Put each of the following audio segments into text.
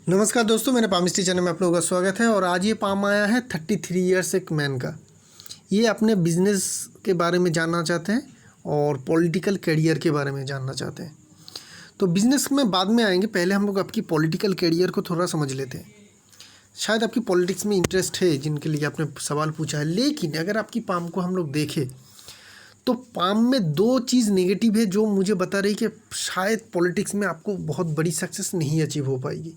नमस्कार दोस्तों, मेरे पामिस्ट्री चैनल में आप लोगों का स्वागत है। और आज ये पाम आया है 33 ईयर्स एक मैन का। ये अपने बिजनेस के बारे में जानना चाहते हैं और पॉलिटिकल करियर के बारे में जानना चाहते हैं। तो बिज़नेस में बाद में आएंगे, पहले हम लोग आपकी पॉलिटिकल करियर को थोड़ा समझ लेते हैं। शायद आपकी पॉलिटिक्स में इंटरेस्ट है जिनके लिए आपने सवाल पूछा है, लेकिन अगर आपकी पाम को हम लोग देखें तो पाम में दो चीज़ नेगेटिव है जो मुझे बता रही कि शायद पॉलिटिक्स में आपको बहुत बड़ी सक्सेस नहीं अचीव हो पाएगी।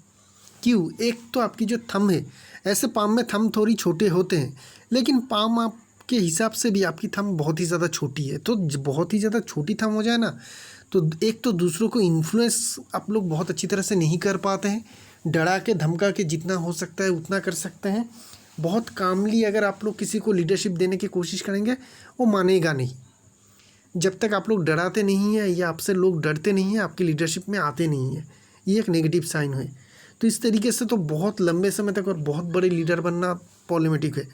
क्यों? एक तो आपकी जो थंब है, ऐसे पाम में थंब थोड़ी छोटे होते हैं, लेकिन पाम आपके हिसाब से भी आपकी थंब बहुत ही ज़्यादा छोटी है। तो बहुत ही ज़्यादा छोटी थंब हो जाए ना, तो एक तो दूसरों को इन्फ्लुएंस आप लोग बहुत अच्छी तरह से नहीं कर पाते हैं। डरा के धमका के जितना हो सकता है उतना कर सकते हैं। बहुत कामली अगर आप लोग किसी को लीडरशिप देने की कोशिश करेंगे, वो मानेगा नहीं। जब तक आप लोग डराते नहीं हैं या आपसे लोग डरते नहीं हैं, आपकी लीडरशिप में आते नहीं हैं। ये एक नेगेटिव साइन है। तो इस तरीके से तो बहुत लंबे समय तक और बहुत बड़े लीडर बनना प्रॉब्लमेटिक है।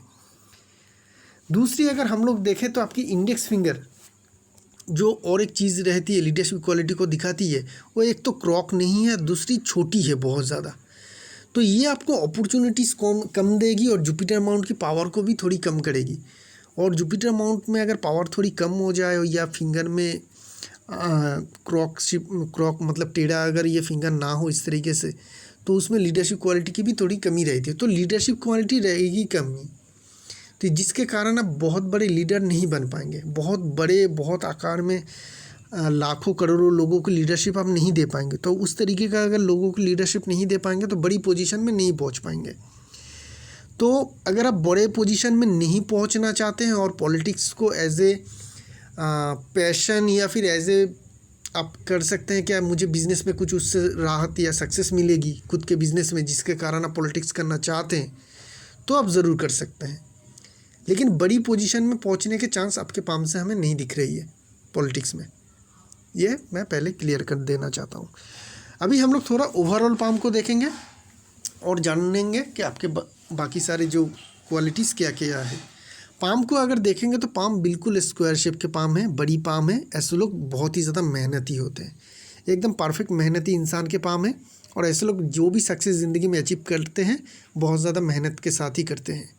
दूसरी अगर हम लोग देखें तो आपकी इंडेक्स फिंगर जो और एक चीज़ रहती है लीडरशिप क्वालिटी को दिखाती है, वो एक तो क्रॉक नहीं है, दूसरी छोटी है बहुत ज़्यादा। तो ये आपको अपॉर्चुनिटीज़ कम देगी और जुपिटर माउंट की पावर को भी थोड़ी कम करेगी। और जुपिटर माउंट में अगर पावर थोड़ी कम हो जाए या फिंगर में क्रॉक मतलब टेढ़ा अगर ये फिंगर ना हो इस तरीके से, तो उसमें लीडरशिप क्वालिटी की भी थोड़ी कमी रहती है। तो लीडरशिप क्वालिटी रहेगी कमी, तो जिसके कारण आप बहुत बड़े लीडर नहीं बन पाएंगे। बहुत आकार में लाखों करोड़ों लोगों को लीडरशिप आप नहीं दे पाएंगे। तो उस तरीके का अगर लोगों को लीडरशिप नहीं दे पाएंगे तो बड़ी पोजीशन में नहीं पहुंच पाएंगे। तो अगर आप बड़े पोजीशन में नहीं पहुंचना चाहते हैं और पॉलिटिक्स को एज ए पैशन या फिर एज ए आप कर सकते हैं क्या, मुझे बिज़नेस में कुछ उससे राहत या सक्सेस मिलेगी खुद के बिज़नेस में, जिसके कारण आप पॉलिटिक्स करना चाहते हैं, तो आप ज़रूर कर सकते हैं। लेकिन बड़ी पोजीशन में पहुंचने के चांस आपके पाम से हमें नहीं दिख रही है पॉलिटिक्स में। ये मैं पहले क्लियर कर देना चाहता हूँ। अभी हम लोग थोड़ा ओवरऑल पाम को देखेंगे और जानेंगे कि आपके बाकी सारे जो क्वालिटीज़ क्या क्या है। पाम को अगर देखेंगे तो पाम बिल्कुल स्क्वायर शेप के पाम है, बड़ी पाम है। ऐसे लोग बहुत ही ज़्यादा मेहनती होते हैं, एकदम परफेक्ट मेहनती इंसान के पाम है। और ऐसे लोग जो भी सक्सेस ज़िंदगी में अचीव करते हैं बहुत ज़्यादा मेहनत के साथ ही करते हैं।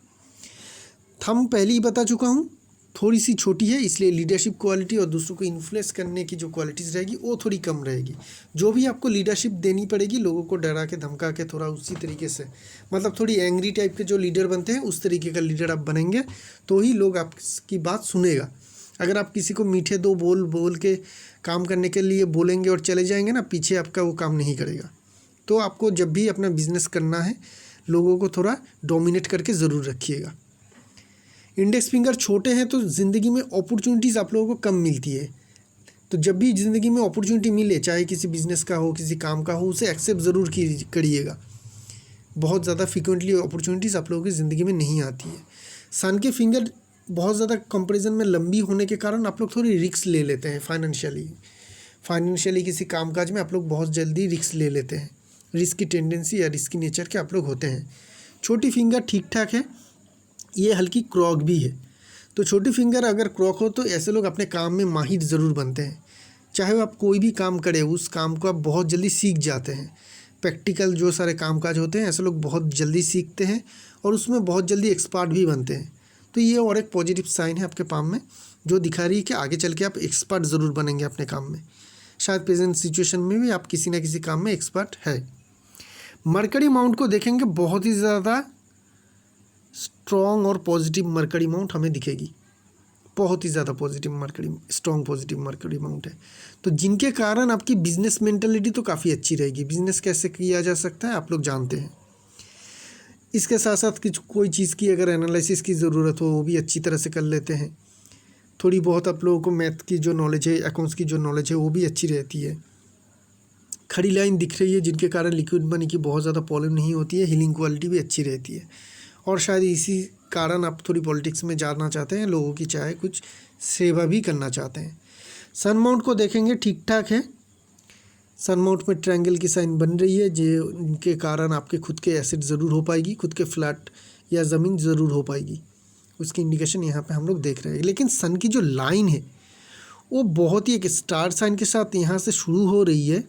थंब पहले ही बता चुका हूँ, थोड़ी सी छोटी है, इसलिए लीडरशिप क्वालिटी और दूसरों को इन्फ्लुएंस करने की जो क्वालिटीज़ रहेगी वो थोड़ी कम रहेगी। जो भी आपको लीडरशिप देनी पड़ेगी, लोगों को डरा के धमका के थोड़ा उसी तरीके से, मतलब थोड़ी एंग्री टाइप के जो लीडर बनते हैं उस तरीके का लीडर आप बनेंगे तो ही लोग आपकी बात सुनेगा। अगर आप किसी को मीठे दो बोल के काम करने के लिए बोलेंगे और चले जाएंगे ना, पीछे आपका वो काम नहीं करेगा। तो आपको जब भी अपना बिजनेस करना है, लोगों को थोड़ा डोमिनेट करके ज़रूर रखिएगा। इंडेक्स फिंगर छोटे हैं तो ज़िंदगी में अपॉर्चुनिटीज़ आप लोगों को कम मिलती है। तो जब भी ज़िंदगी में अपॉर्चुनिटी मिले, चाहे किसी बिज़नेस का हो, किसी काम का हो, उसे एक्सेप्ट ज़रूर करिएगा। बहुत ज़्यादा फ्रिक्वेंटली अपॉर्चुनिटीज़ आप लोगों की ज़िंदगी में नहीं आती है। सन के फिंगर बहुत ज़्यादा कंपैरिजन में लंबी होने के कारण आप लोग थोड़ी रिस्क ले लेते हैं। फाइनेंशियली किसी कामकाज में आप लोग बहुत जल्दी रिस्क ले लेते हैं। रिस्क की टेंडेंसी या रिस्क की नेचर के आप लोग होते हैं। छोटी फिंगर ठीक ठाक है, ये हल्की क्रॉक भी है। तो छोटी फिंगर अगर क्रॉक हो तो ऐसे लोग अपने काम में माहिर ज़रूर बनते हैं। चाहे वो आप कोई भी काम करें, उस काम को आप बहुत जल्दी सीख जाते हैं। प्रैक्टिकल जो सारे कामकाज होते हैं, ऐसे लोग बहुत जल्दी सीखते हैं और उसमें बहुत जल्दी एक्सपर्ट भी बनते हैं। तो ये और एक पॉजिटिव साइन है आपके पाम में, जो दिखा रही है कि आगे चल के आप एक्सपर्ट ज़रूर बनेंगे अपने काम में। शायद प्रेजेंट सिचुएशन में भी आप किसी न किसी काम में एक्सपर्ट है। मरकरी माउंट को देखेंगे, बहुत ही ज़्यादा स्ट्रॉन्ग और पॉजिटिव मरकरी माउंट हमें दिखेगी। बहुत ही ज़्यादा स्ट्रॉन्ग पॉजिटिव मरकरी माउंट है। तो जिनके कारण आपकी बिजनेस मेंटालिटी तो काफ़ी अच्छी रहेगी। बिजनेस कैसे किया जा सकता है आप लोग जानते हैं। इसके साथ साथ कोई चीज़ की अगर एनालिसिस की ज़रूरत हो, वो भी अच्छी तरह से कर लेते हैं। थोड़ी बहुत आप लोगों को मैथ की जो नॉलेज है, अकाउंट्स की जो नॉलेज है, वो भी अच्छी रहती है। खड़ी लाइन दिख रही है, जिनके कारण लिक्विड मनी की बहुत ज़्यादा प्रॉब्लम नहीं होती है। हीलिंग क्वालिटी भी अच्छी रहती है। और शायद इसी कारण आप थोड़ी पॉलिटिक्स में जाना चाहते हैं, लोगों की चाहे कुछ सेवा भी करना चाहते हैं। सन माउंट को देखेंगे, ठीक ठाक है। सन माउंट में ट्रायंगल की साइन बन रही है, जिनके कारण आपके खुद के एसेट ज़रूर हो पाएगी, खुद के फ्लैट या ज़मीन ज़रूर हो पाएगी। उसकी इंडिकेशन यहाँ पे हम लोग देख रहे हैं। लेकिन सन की जो लाइन है वो बहुत ही एक स्टार साइन के साथ यहाँ से शुरू हो रही है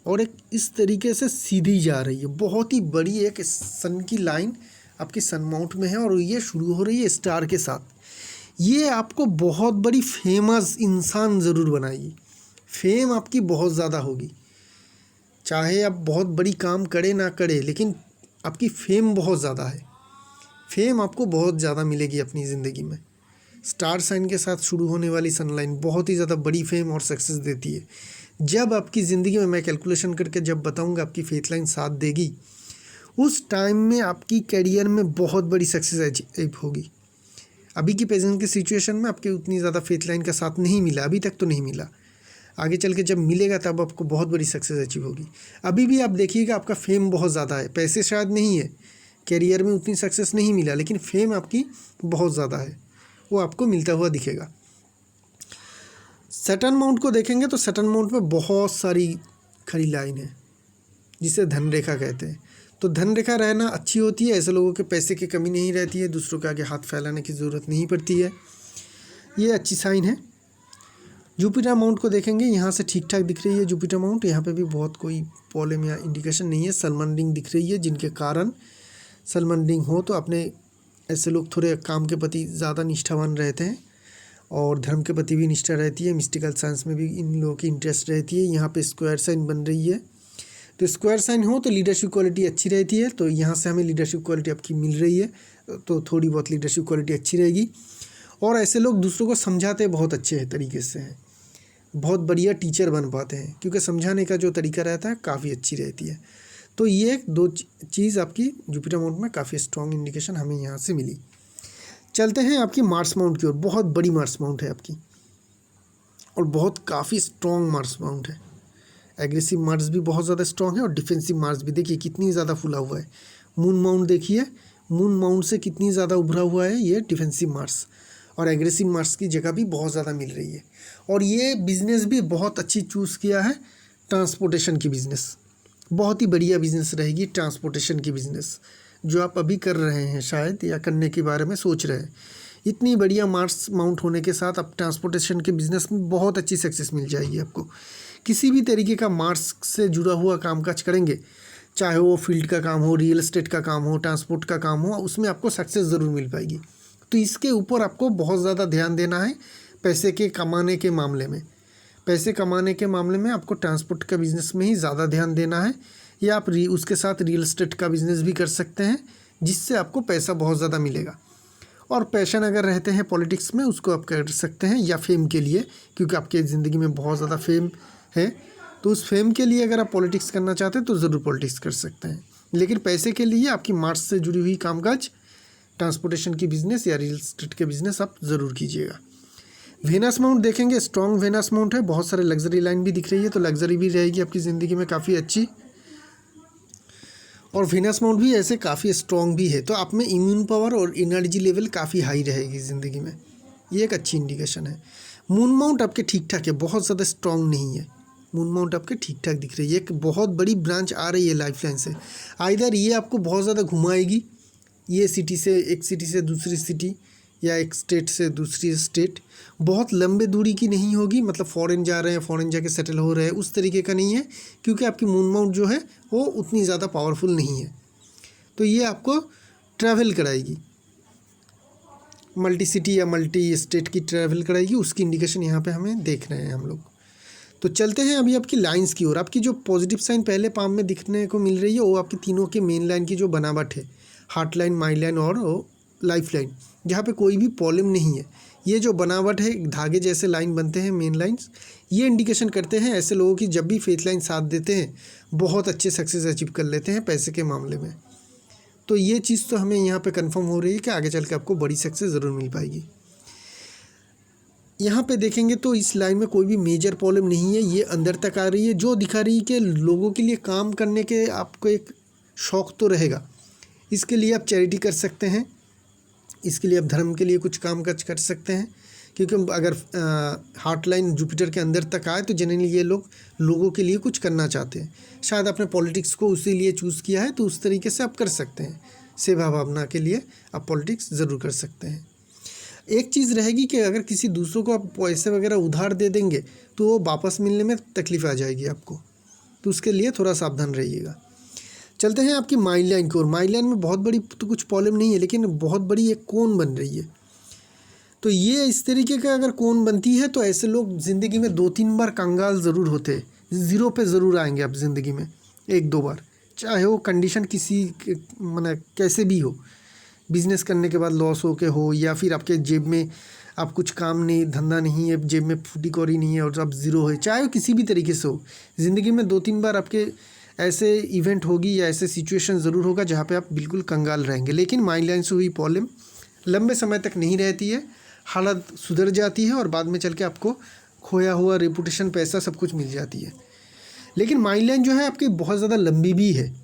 और एक इस तरीके से सीधी जा रही है, बहुत ही बड़ी एक सन की लाइन आपकी सन माउंट में है और ये शुरू हो रही है स्टार के साथ। ये आपको बहुत बड़ी फेमस इंसान ज़रूर बनाएगी, फेम आपकी बहुत ज़्यादा होगी, चाहे आप बहुत बड़ी काम करे ना करे, लेकिन आपकी फेम बहुत ज़्यादा है, फेम आपको बहुत ज़्यादा मिलेगी अपनी ज़िंदगी में। स्टार साइन के साथ शुरू होने वाली सनलाइन बहुत ही ज़्यादा बड़ी फेम और सक्सेस देती है। जब आपकी ज़िंदगी में, मैं कैलकुलेशन करके जब बताऊंगा आपकी फेथ लाइन साथ देगी, उस टाइम में आपकी करियर में बहुत बड़ी सक्सेस अचीव होगी। अभी की प्रेजेंट की सिचुएशन में आपके उतनी ज़्यादा फेथ लाइन का साथ नहीं मिला, अभी तक तो नहीं मिला, आगे चल के जब मिलेगा तब आपको बहुत बड़ी सक्सेस अचीव होगी। अभी भी आप देखिएगा आपका फेम बहुत ज़्यादा है, पैसे शायद नहीं है, करियर में उतनी सक्सेस नहीं मिला, लेकिन फेम आपकी बहुत ज़्यादा है, वो आपको मिलता हुआ दिखेगा। सैटर्न माउंट को देखेंगे तो सैटर्न माउंट में बहुत सारी खड़ी लाइन है जिसे धन रेखा कहते हैं। तो धन रेखा रहना अच्छी होती है, ऐसे लोगों के पैसे की कमी नहीं रहती है, दूसरों के आगे हाथ फैलाने की ज़रूरत नहीं पड़ती है, ये अच्छी साइन है। जुपिटर माउंट को देखेंगे, यहाँ से ठीक ठाक दिख रही है जुपिटर माउंट, यहाँ पे भी बहुत कोई प्रॉब्लम या इंडिकेशन नहीं है। सलमान रिंग दिख रही है, जिनके कारण सलमान रिंग हो तो अपने ऐसे लोग थोड़े काम के प्रति ज़्यादा निष्ठावान रहते हैं और धर्म के प्रति भी निष्ठा रहती है, मिस्टिकल साइंस में भी इन लोगों की इंटरेस्ट रहती है। यहाँ पे स्क्वायर साइन बन रही है, तो स्क्वायर साइन हो तो लीडरशिप क्वालिटी अच्छी रहती है, तो यहाँ से हमें लीडरशिप क्वालिटी आपकी मिल रही है, तो थोड़ी बहुत लीडरशिप क्वालिटी अच्छी रहेगी। और ऐसे लोग दूसरों को समझाते बहुत अच्छे तरीके से हैं, बहुत बढ़िया टीचर बन पाते हैं, क्योंकि समझाने का जो तरीका रहता है काफ़ी अच्छी रहती है। तो ये दो चीज़ आपकी जुपिटर माउंट में काफ़ी स्ट्रॉन्ग इंडिकेशन हमें यहाँ से मिली। चलते हैं आपकी मार्स माउंट की ओर। बहुत बड़ी मार्स माउंट है आपकी और बहुत काफ़ी स्ट्रॉन्ग मार्स माउंट है। एग्रेसिव मार्स भी बहुत ज़्यादा स्ट्रॉन्ग है और डिफेंसिव मार्स भी, देखिए कितनी ज़्यादा फुला हुआ है। मून माउंट देखिए, मून माउंट से कितनी ज़्यादा उभरा हुआ है ये डिफेंसिव मार्स, और एग्रेसिव मार्स की जगह भी बहुत ज़्यादा मिल रही है। और ये बिज़नेस भी बहुत अच्छी चूज़ किया है, ट्रांसपोर्टेशन की बिज़नेस, बहुत ही बढ़िया बिज़नेस रहेगी ट्रांसपोर्टेशन की बिज़नेस, जो आप अभी कर रहे हैं शायद या करने के बारे में सोच रहे हैं। इतनी बढ़िया मार्स माउंट होने के साथ आप ट्रांसपोर्टेशन के बिज़नेस में बहुत अच्छी सक्सेस मिल जाएगी आपको। किसी भी तरीके का मार्स से जुड़ा हुआ कामकाज करेंगे, चाहे वो फील्ड का काम हो, रियल एस्टेट का काम हो, ट्रांसपोर्ट का काम हो, उसमें आपको सक्सेस ज़रूर मिल पाएगी। तो इसके ऊपर आपको बहुत ज़्यादा ध्यान देना है। पैसे के कमाने के मामले में, पैसे कमाने के मामले में आपको ट्रांसपोर्ट का बिज़नेस में ही ज़्यादा ध्यान देना है, या आप उसके साथ रियल एस्टेट का बिज़नेस भी कर सकते हैं, जिससे आपको पैसा बहुत ज़्यादा मिलेगा। और पैशन अगर रहते हैं पॉलिटिक्स में, उसको आप कर सकते हैं, या फेम के लिए, क्योंकि आपके ज़िंदगी में बहुत ज़्यादा फेम है, तो उस फेम के लिए अगर आप पॉलिटिक्स करना चाहते हैं तो ज़रूर पॉलिटिक्स कर सकते हैं। लेकिन पैसे के लिए आपकी मार्स से जुड़ी हुई कामकाज, ट्रांसपोर्टेशन की बिज़नेस या रियल एस्टेट के बिज़नेस आप ज़रूर कीजिएगा। वेनस माउंट देखेंगे, स्ट्रॉन्ग वेनस माउंट है, बहुत सारे लग्जरी लाइन भी दिख रही है, तो लग्जरी भी रहेगी आपकी ज़िंदगी में काफ़ी अच्छी। और वेनस माउंट भी ऐसे काफ़ी स्ट्रॉन्ग भी है, तो आप में इम्यून पावर और एनर्जी लेवल काफ़ी हाई रहेगी ज़िंदगी में, ये एक अच्छी इंडिकेशन है। मून माउंट आपके ठीक ठाक है, बहुत ज़्यादा स्ट्रॉन्ग नहीं है। मून माउंट आपके ठीक ठाक दिख रही है, एक बहुत बड़ी ब्रांच आ रही है लाइफ लाइन से। आइदर ये आपको बहुत ज़्यादा घुमाएगी, ये सिटी से, एक सिटी से दूसरी सिटी, या एक स्टेट से दूसरी स्टेट, बहुत लंबे दूरी की नहीं होगी, मतलब फॉरेन जा रहे हैं, फॉरेन जाके सेटल हो रहे हैं, उस तरीके का नहीं है, क्योंकि आपकी मून माउंट जो है वो उतनी ज़्यादा पावरफुल नहीं है। तो ये आपको ट्रैवल कराएगी, मल्टी सिटी या मल्टी स्टेट की ट्रैवल कराएगी, उसकी इंडिकेशन यहाँ पे हमें देख रहे हैं हम लोग। तो चलते हैं अभी आपकी लाइंस की ओर। आपकी जो पॉजिटिव साइन पहले पाम में दिखने को मिल रही है, वो आपकी तीनों के मेन लाइन की जो बनावट है, हार्ट लाइन, माइंड लाइन और लाइफ लाइन, जहाँ पे कोई भी प्रॉब्लम नहीं है, ये जो बनावट है, धागे जैसे लाइन बनते हैं मेन लाइंस, ये इंडिकेशन करते हैं ऐसे लोगों की जब भी फेथ लाइन साथ देते हैं बहुत अच्छे सक्सेस अचीव कर लेते हैं पैसे के मामले में। तो ये चीज़ तो हमें यहाँ पे कंफर्म हो रही है कि आगे चल के आपको बड़ी सक्सेस ज़रूर मिल पाएगी। यहाँ पे देखेंगे तो इस लाइन में कोई भी मेजर प्रॉब्लम नहीं है, ये अंदर तक आ रही है, जो दिखा रही है कि लोगों के लिए काम करने के आपको एक शौक़ तो रहेगा। इसके लिए आप चैरिटी कर सकते हैं, इसके लिए आप धर्म के लिए कुछ काम काज कर सकते हैं, क्योंकि अगर हार्ट लाइन जुपिटर के अंदर तक आए तो जनरली ये लोग लोगों के लिए कुछ करना चाहते हैं। शायद आपने पॉलिटिक्स को उसी लिए चूज़ किया है, तो उस तरीके से आप कर सकते हैं, सेवा भावना के लिए आप पॉलिटिक्स ज़रूर कर सकते हैं। एक चीज़ रहेगी कि अगर किसी दूसरों को आप पैसे वगैरह उधार दे देंगे तो वो वापस मिलने में तकलीफ़ आ जाएगी आपको, तो उसके लिए थोड़ा सावधान रहिएगा। चलते हैं आपकी माइल लाइन की ओर। माइल लाइन में बहुत बड़ी तो कुछ प्रॉब्लम नहीं है, लेकिन बहुत बड़ी एक कोन बन रही है। तो ये इस तरीके का अगर कोन बनती है तो ऐसे लोग ज़िंदगी में 2-3 बार कंगाल ज़रूर होते हैं, ज़ीरो पे ज़रूर आएंगे आप ज़िंदगी में 1-2 बार, चाहे वो कंडीशन किसी माने कैसे भी हो, बिजनेस करने के बाद लॉस हो के हो, या फिर आपके जेब में आप कुछ काम नहीं, धंधा नहीं है, जेब में फूटी कौड़ी नहीं है और आप ज़ीरो है, चाहे वो किसी भी तरीके से हो, ज़िंदगी में 2-3 बार आपके ऐसे इवेंट होगी या ऐसे सिचुएशन ज़रूर होगा जहाँ पे आप बिल्कुल कंगाल रहेंगे। लेकिन माइंड लाइन से हुई प्रॉब्लम लंबे समय तक नहीं रहती है, हालत सुधर जाती है और बाद में चल के आपको खोया हुआ रेपुटेशन, पैसा सब कुछ मिल जाती है। लेकिन माइंड लाइन जो है आपकी बहुत ज़्यादा लंबी भी है।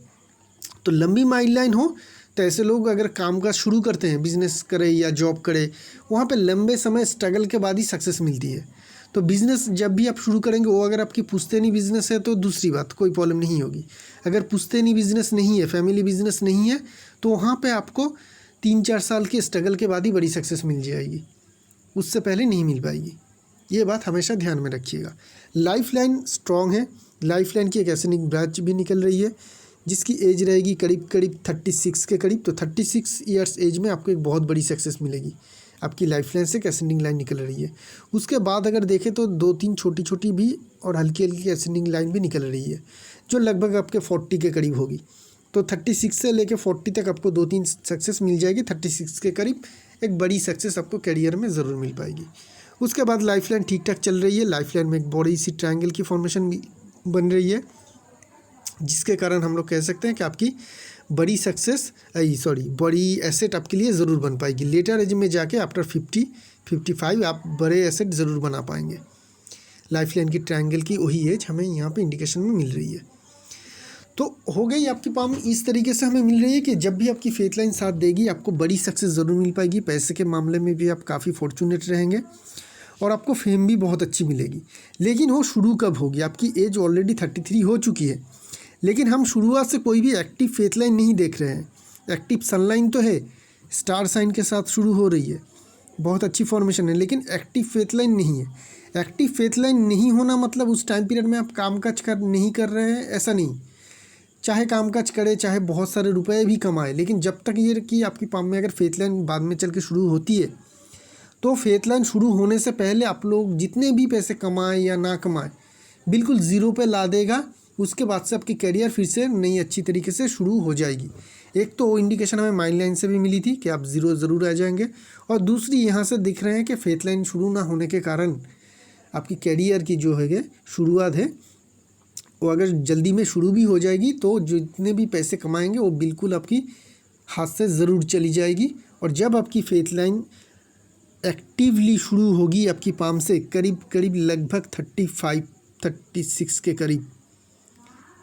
तो लंबी माइंड लाइन हो तो ऐसे लोग अगर काम काज शुरू करते हैं, बिज़नेस करे या जॉब करे, वहाँ पे लंबे समय स्ट्रगल के बाद ही सक्सेस मिलती है। तो बिज़नेस जब भी आप शुरू करेंगे, वो अगर आपकी पुश्तैनी बिज़नेस है तो दूसरी बात, कोई प्रॉब्लम नहीं होगी। अगर पुश्तैनी बिज़नेस नहीं है, फैमिली बिज़नेस नहीं है, तो वहाँ पे आपको 3-4 साल के स्ट्रगल के बाद ही बड़ी सक्सेस मिल जाएगी, उससे पहले नहीं मिल पाएगी। ये बात हमेशा ध्यान में रखिएगा। लाइफ लाइन स्ट्रॉन्ग है। लाइफ लाइन की एक एसेंडिंग ब्रांच भी निकल रही है जिसकी एज रहेगी करीब 36 के करीब। तो 36 ईयर्स एज में आपको एक बहुत बड़ी सक्सेस मिलेगी। आपकी लाइफ लाइन से एक एसेंडिंग लाइन निकल रही है। उसके बाद अगर देखें तो 2-3 छोटी छोटी भी और हल्की हल्की एसेंडिंग लाइन भी निकल रही है जो लगभग आपके 40 के करीब होगी। तो 36 से लेकर 40 तक आपको 2-3 सक्सेस मिल जाएगी। 36 के करीब एक बड़ी सक्सेस आपको करियर में ज़रूर मिल पाएगी। उसके बाद लाइफ लाइन ठीक ठाक चल रही है। लाइफ लाइन में एक बड़ी सी ट्रायंगल की फॉर्मेशन बन रही है, जिसके कारण हम लोग कह सकते हैं कि आपकी बड़ी सक्सेस बड़ी एसेट आपके लिए ज़रूर बन पाएगी। लेटर एज में जाके आफ्टर 50-55 आप बड़े एसेट ज़रूर बना पाएंगे। लाइफ लाइन की ट्रायंगल की वही एज हमें यहाँ पे इंडिकेशन में मिल रही है। तो हो गई आपकी पाम इस तरीके से हमें मिल रही है कि जब भी आपकी फेथ लाइन साथ देगी आपको बड़ी सक्सेस ज़रूर मिल पाएगी। पैसे के मामले में भी आप काफ़ी फॉर्चुनेट रहेंगे और आपको फेम भी बहुत अच्छी मिलेगी। लेकिन वो शुरू कब होगी? आपकी एज ऑलरेडी 33 हो चुकी है, लेकिन हम शुरुआत से कोई भी एक्टिव फेथ लाइन नहीं देख रहे हैं। एक्टिव सनलाइन तो है, स्टार साइन के साथ शुरू हो रही है, बहुत अच्छी फॉर्मेशन है, लेकिन एक्टिव फेथ लाइन नहीं है। एक्टिव फेथ लाइन नहीं होना मतलब उस टाइम पीरियड में आप कामकाज नहीं कर रहे हैं, ऐसा नहीं। चाहे कामकाज करे, चाहे बहुत सारे रुपए भी कमाए, लेकिन जब तक ये कि आपकी पाम में अगर फेथ लाइन बाद में चल के शुरू होती है, तो फेथ लाइन शुरू होने से पहले आप लोग जितने भी पैसे कमाएं या ना कमाएं बिल्कुल ज़ीरो पे ला देगा। उसके बाद से आपकी करियर फिर से नई अच्छी तरीके से शुरू हो जाएगी। एक तो वो इंडिकेशन हमें माइंड लाइन से भी मिली थी कि आप ज़ीरो ज़रूर आ जाएंगे, और दूसरी यहाँ से दिख रहे हैं कि फेथ लाइन शुरू ना होने के कारण आपकी करियर की जो है शुरुआत है वो अगर जल्दी में शुरू भी हो जाएगी तो जितने भी पैसे कमाएंगे वो बिल्कुल आपकी हाथ से ज़रूर चली जाएगी। और जब आपकी फेथ लाइन एक्टिवली शुरू होगी आपकी पाम से करीब लगभग 35-36 के करीब,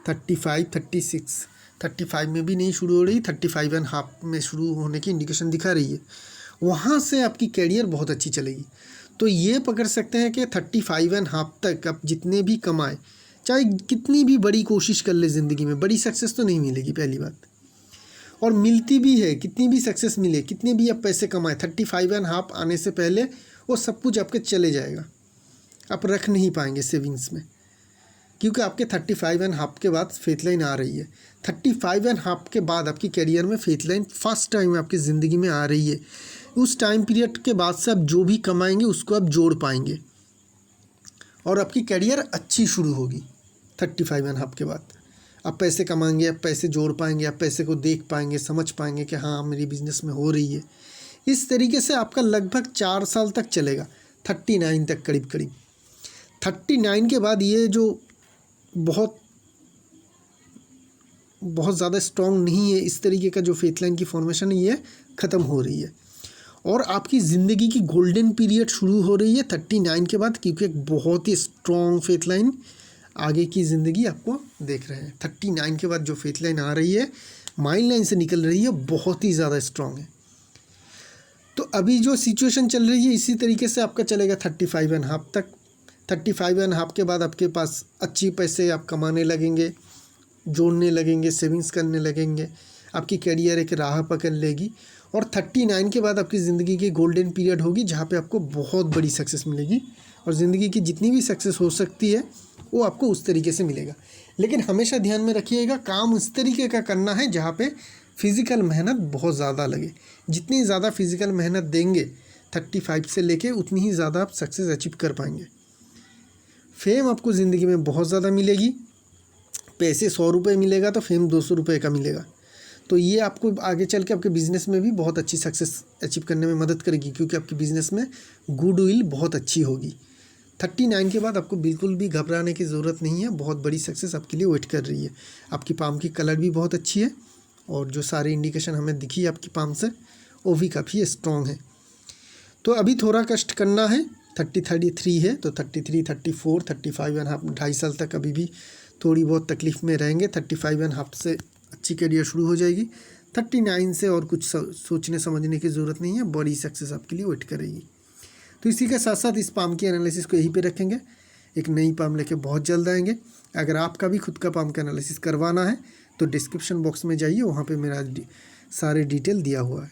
35 में भी नहीं शुरू हो रही, 35.5 में शुरू होने की इंडिकेशन दिखा रही है, वहाँ से आपकी कैरियर बहुत अच्छी चलेगी। तो ये पकड़ सकते हैं कि 35.5 तक आप जितने भी कमाएं, चाहे कितनी भी बड़ी कोशिश कर ले ज़िंदगी में, बड़ी सक्सेस तो नहीं मिलेगी पहली बात, और मिलती भी है कितनी भी सक्सेस मिले, कितने भी आप पैसे कमाएं, 35.5 आने से पहले वो सब कुछ आपके चले जाएगा, आप रख नहीं पाएंगे सेविंग्स में, क्योंकि आपके 35.5 के बाद फेथ लाइन आ रही है। 35.5 के बाद आपकी करियर में फेथ लाइन फर्स्ट टाइम आपकी ज़िंदगी में आ रही है। उस टाइम पीरियड के बाद से आप जो भी कमाएंगे उसको आप जोड़ पाएंगे और आपकी करियर अच्छी शुरू होगी। 35.5 के बाद आप पैसे कमाएंगे, आप पैसे जोड़ पाएंगे, आप पैसे को देख पाएंगे, समझ पाएंगे कि हाँ मेरी बिज़नेस में हो रही है। इस तरीके से आपका लगभग 4 साल तक चलेगा, 39 तक करीब 39 के बाद ये जो बहुत ज़्यादा स्ट्रॉन्ग नहीं है इस तरीके का जो फेथ लाइन की फॉर्मेशन है ये ख़त्म हो रही है और आपकी ज़िंदगी की गोल्डन पीरियड शुरू हो रही है 39 के बाद, क्योंकि एक बहुत ही स्ट्रॉन्ग फेथ लाइन आगे की ज़िंदगी आपको देख रहे हैं। 39 के बाद जो फेथ लाइन आ रही है माइंड लाइन से निकल रही है बहुत ही ज़्यादा स्ट्रॉन्ग है। तो अभी जो सिचुएशन चल रही है इसी तरीके से आपका चलेगा 35.5 तक। 35.5 के बाद आपके पास अच्छी पैसे आप कमाने लगेंगे, जोड़ने लगेंगे, सेविंग्स करने लगेंगे, आपकी करियर एक राह पकड़ लेगी और 39 के बाद आपकी ज़िंदगी की गोल्डन पीरियड होगी जहाँ पे आपको बहुत बड़ी सक्सेस मिलेगी और ज़िंदगी की जितनी भी सक्सेस हो सकती है वो आपको उस तरीके से मिलेगा। लेकिन हमेशा ध्यान में रखिएगा काम उस तरीके का करना है जहाँ पे फिज़िकल मेहनत बहुत ज़्यादा लगे। जितनी ज़्यादा फिज़िकल मेहनत देंगे 35 से लेके उतनी ही ज़्यादा आप सक्सेस अचीव कर पाएंगे। फेम आपको ज़िंदगी में बहुत ज़्यादा मिलेगी। पैसे 100 रुपये मिलेगा तो फेम 200 रुपये का मिलेगा। तो ये आपको आगे चल के आपके बिज़नेस में भी बहुत अच्छी सक्सेस अचीव करने में मदद करेगी, क्योंकि आपके बिज़नेस में गुडविल बहुत अच्छी होगी। 39 के बाद आपको बिल्कुल भी घबराने की ज़रूरत नहीं है। बहुत बड़ी सक्सेस आपके लिए वेट कर रही है। आपकी पाम की कलर भी बहुत अच्छी है और जो सारे इंडिकेशन हमें दिखी है आपकी पाम से वो भी काफ़ी स्ट्रॉन्ग है। तो अभी थोड़ा कष्ट करना है। 33 है तो 33, 34, 35.5 2.5 साल तक अभी भी थोड़ी बहुत तकलीफ़ में रहेंगे। 35.5 से अच्छी करियर शुरू हो जाएगी। 39 से और कुछ सोचने समझने की ज़रूरत नहीं है, बड़ी सक्सेस आपके लिए वेट करेगी। तो इसी के साथ साथ इस पाम की एनालिसिस को यहीं पे रखेंगे। एक नई पाम लेके बहुत जल्द आएंगे। अगर आपका भी खुद का पाम का एनालिसिस करवाना है तो डिस्क्रिप्शन बॉक्स में जाइए, वहाँ पे मेरा सारे डिटेल दिया हुआ है।